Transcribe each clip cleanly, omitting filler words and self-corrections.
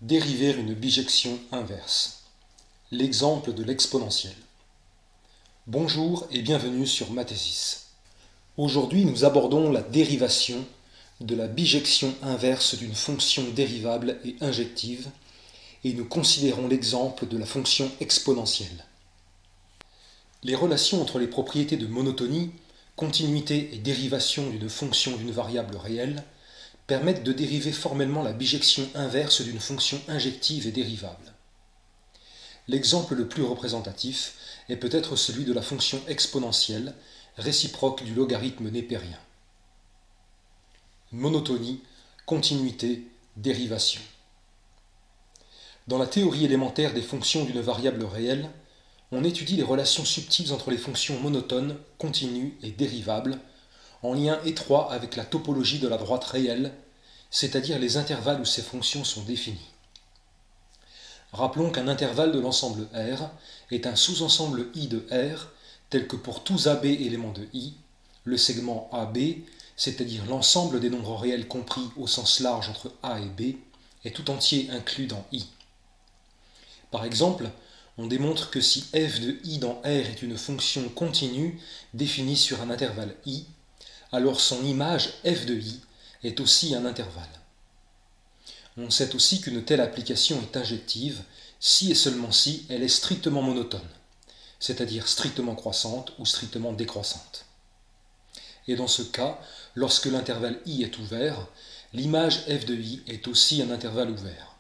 Dériver une bijection inverse. L'exemple de l'exponentielle. Bonjour et bienvenue sur Mathésis. Aujourd'hui, nous abordons la dérivation de la bijection inverse d'une fonction dérivable et injective et nous considérons l'exemple de la fonction exponentielle. Les relations entre les propriétés de monotonie, continuité et dérivation d'une fonction d'une variable réelle permettent de dériver formellement la bijection inverse d'une fonction injective et dérivable. L'exemple le plus représentatif est peut-être celui de la fonction exponentielle, réciproque du logarithme népérien. Monotonie, continuité, dérivation. Dans la théorie élémentaire des fonctions d'une variable réelle, on étudie les relations subtiles entre les fonctions monotones, continues et dérivables, en lien étroit avec la topologie de la droite réelle, c'est-à-dire les intervalles où ces fonctions sont définies. Rappelons qu'un intervalle de l'ensemble R est un sous-ensemble I de R, tel que pour tous AB éléments de I, le segment AB, c'est-à-dire l'ensemble des nombres réels compris au sens large entre A et B, est tout entier inclus dans I. Par exemple, on démontre que si f de I dans R est une fonction continue définie sur un intervalle I, alors son image f de I est aussi un intervalle. On sait aussi qu'une telle application est injective si et seulement si elle est strictement monotone, c'est-à-dire strictement croissante ou strictement décroissante. Et dans ce cas, lorsque l'intervalle I est ouvert, l'image f de I est aussi un intervalle ouvert.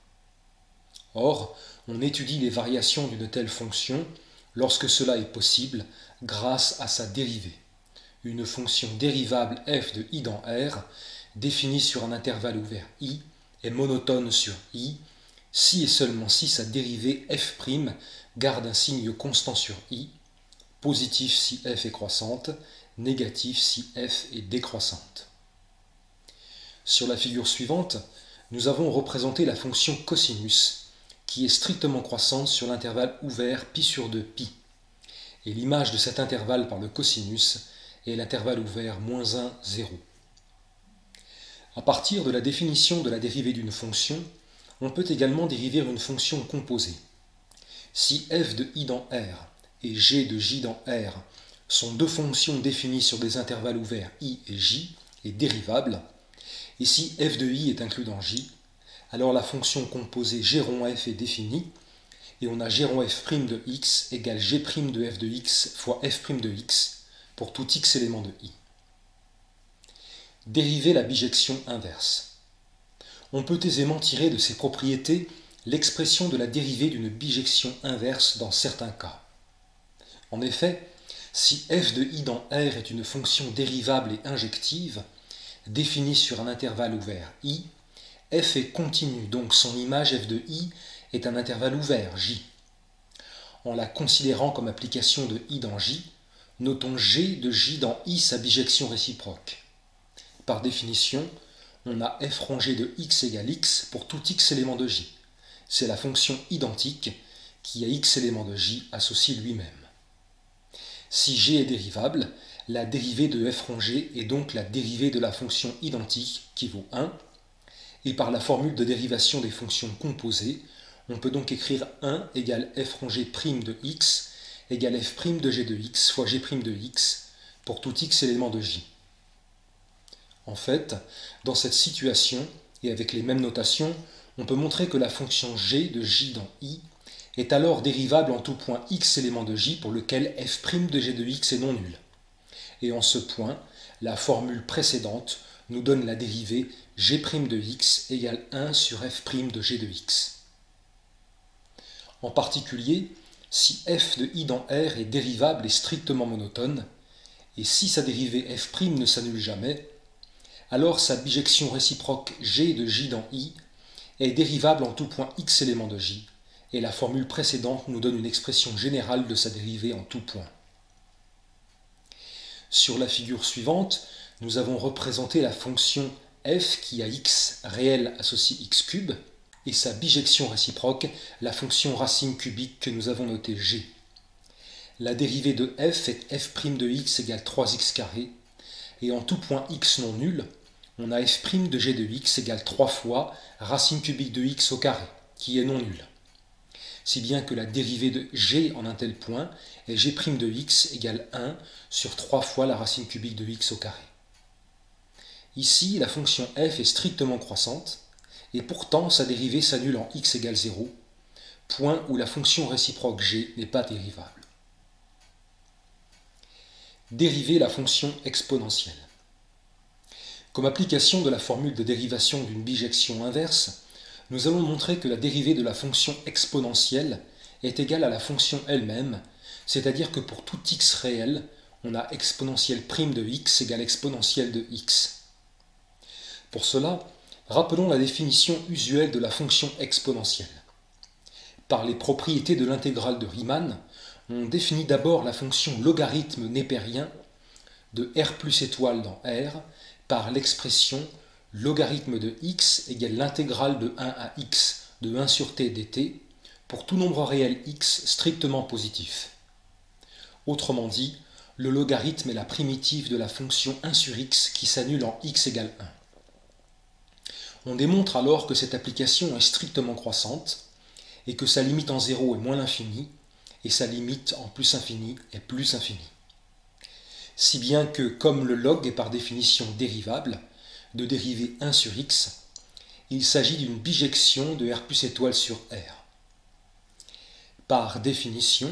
Or, on étudie les variations d'une telle fonction lorsque cela est possible grâce à sa dérivée. Une fonction dérivable f de I dans R, définie sur un intervalle ouvert I, est monotone sur I, si et seulement si sa dérivée f' garde un signe constant sur I, positif si f est croissante, négatif si f est décroissante. Sur la figure suivante, nous avons représenté la fonction cosinus, qui est strictement croissante sur l'intervalle ouvert π sur 2 π. Et l'image de cet intervalle par le cosinus est l'intervalle ouvert -1, 0. À partir de la définition de la dérivée d'une fonction, on peut également dériver une fonction composée. Si f de I dans R et g de j dans R sont deux fonctions définies sur des intervalles ouverts I et j et dérivables, et si f de I est inclus dans j, alors la fonction composée g rond f est définie, et on a g rond f' de x égale g' de f de x fois f' de x pour tout x élément de I. Dériver la bijection inverse. On peut aisément tirer de ces propriétés l'expression de la dérivée d'une bijection inverse dans certains cas. En effet, si f de I dans R est une fonction dérivable et injective, définie sur un intervalle ouvert I, f est continue, donc son image f de I est un intervalle ouvert J. En la considérant comme application de I dans J, notons G de J dans I sa bijection réciproque. Par définition, on a f rongé de x égale x pour tout x élément de J. C'est la fonction identique qui à x élément de J associe lui-même. Si G est dérivable, la dérivée de f rongé est donc la dérivée de la fonction identique qui vaut 1, et par la formule de dérivation des fonctions composées, on peut donc écrire 1 égale f rongé' de x égale f' de g de x fois g' de x pour tout x élément de J. En fait, dans cette situation, et avec les mêmes notations, on peut montrer que la fonction g de j dans I est alors dérivable en tout point x élément de J pour lequel f' de g de x est non nul. Et en ce point, la formule précédente nous donne la dérivée g' de x égale 1 sur f' de g de x. En particulier, si f de I dans R est dérivable et strictement monotone, et si sa dérivée f' ne s'annule jamais, alors sa bijection réciproque g de j dans I est dérivable en tout point x élément de J, et la formule précédente nous donne une expression générale de sa dérivée en tout point. Sur la figure suivante, nous avons représenté la fonction f qui a x réel associe x cube, et sa bijection réciproque, la fonction racine cubique que nous avons notée g. La dérivée de f est f' de x égale 3x carré, et en tout point x non nul, on a f' de g de x égale 3 fois racine cubique de x au carré, qui est non nulle. Si bien que la dérivée de g en un tel point est g' de x égale 1 sur 3 fois la racine cubique de x au carré. Ici, la fonction f est strictement croissante, et pourtant sa dérivée s'annule en x égale 0, point où la fonction réciproque g n'est pas dérivable. Dériver la fonction exponentielle. Comme application de la formule de dérivation d'une bijection inverse, nous allons montrer que la dérivée de la fonction exponentielle est égale à la fonction elle-même, c'est-à-dire que pour tout x réel, on a exponentielle prime de x égale exponentielle de x. Pour cela, rappelons la définition usuelle de la fonction exponentielle. Par les propriétés de l'intégrale de Riemann, on définit d'abord la fonction logarithme népérien de r plus étoile dans R par l'expression logarithme de x égale l'intégrale de 1 à x de 1 sur t dt pour tout nombre réel x strictement positif. Autrement dit, le logarithme est la primitive de la fonction 1 sur x qui s'annule en x égale 1. On démontre alors que cette application est strictement croissante et que sa limite en 0 est moins l'infini et sa limite en plus infini est plus infini. Si bien que, comme le log est par définition dérivable, de dériver 1 sur x, il s'agit d'une bijection de r plus étoile sur r. Par définition,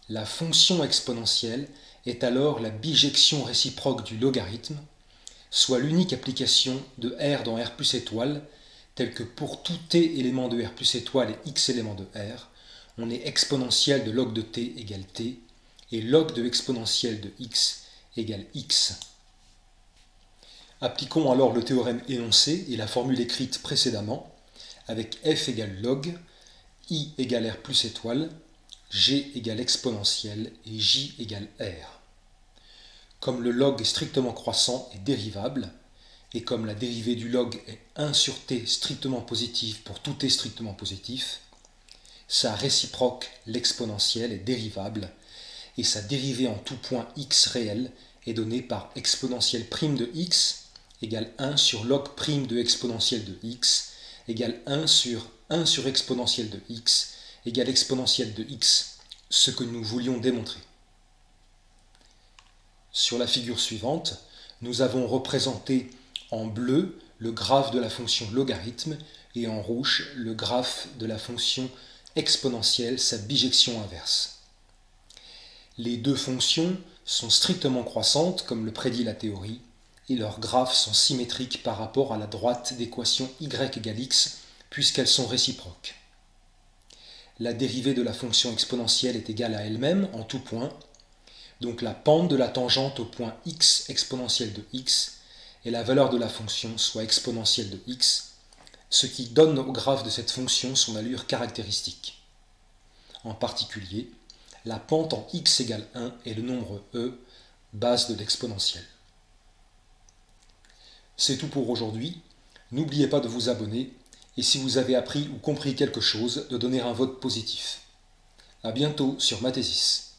la fonction exponentielle est alors la bijection réciproque du logarithme, soit l'unique application de r dans r plus étoile, telle que pour tout t élément de r plus étoile et x éléments de r, on est exponentielle de log de t égale t, et log de exponentielle de x égale x. Appliquons alors le théorème énoncé et la formule écrite précédemment, avec f égale log, i égale r plus étoile, g égale exponentielle et j égale r. Comme le log est strictement croissant et dérivable, et comme la dérivée du log est 1 sur t strictement positif pour tout t strictement positif, sa réciproque, l'exponentielle, est dérivable, et sa dérivée en tout point x réel est donnée par exponentielle prime de x égale 1 sur log prime de exponentielle de x égale 1 sur exponentielle de x égale exponentielle de x, ce que nous voulions démontrer. Sur la figure suivante, nous avons représenté en bleu le graphe de la fonction logarithme et en rouge le graphe de la fonction exponentielle, sa bijection inverse. Les deux fonctions sont strictement croissantes, comme le prédit la théorie, et leurs graphes sont symétriques par rapport à la droite d'équation y égale x, puisqu'elles sont réciproques. La dérivée de la fonction exponentielle est égale à elle-même en tout point, donc la pente de la tangente au point x exponentielle de x et la valeur de la fonction soit exponentielle de x, ce qui donne au graphe de cette fonction son allure caractéristique. En particulier, la pente en x égale 1 est le nombre e, base de l'exponentielle. C'est tout pour aujourd'hui. N'oubliez pas de vous abonner et si vous avez appris ou compris quelque chose, de donner un vote positif. À bientôt sur Mathésis.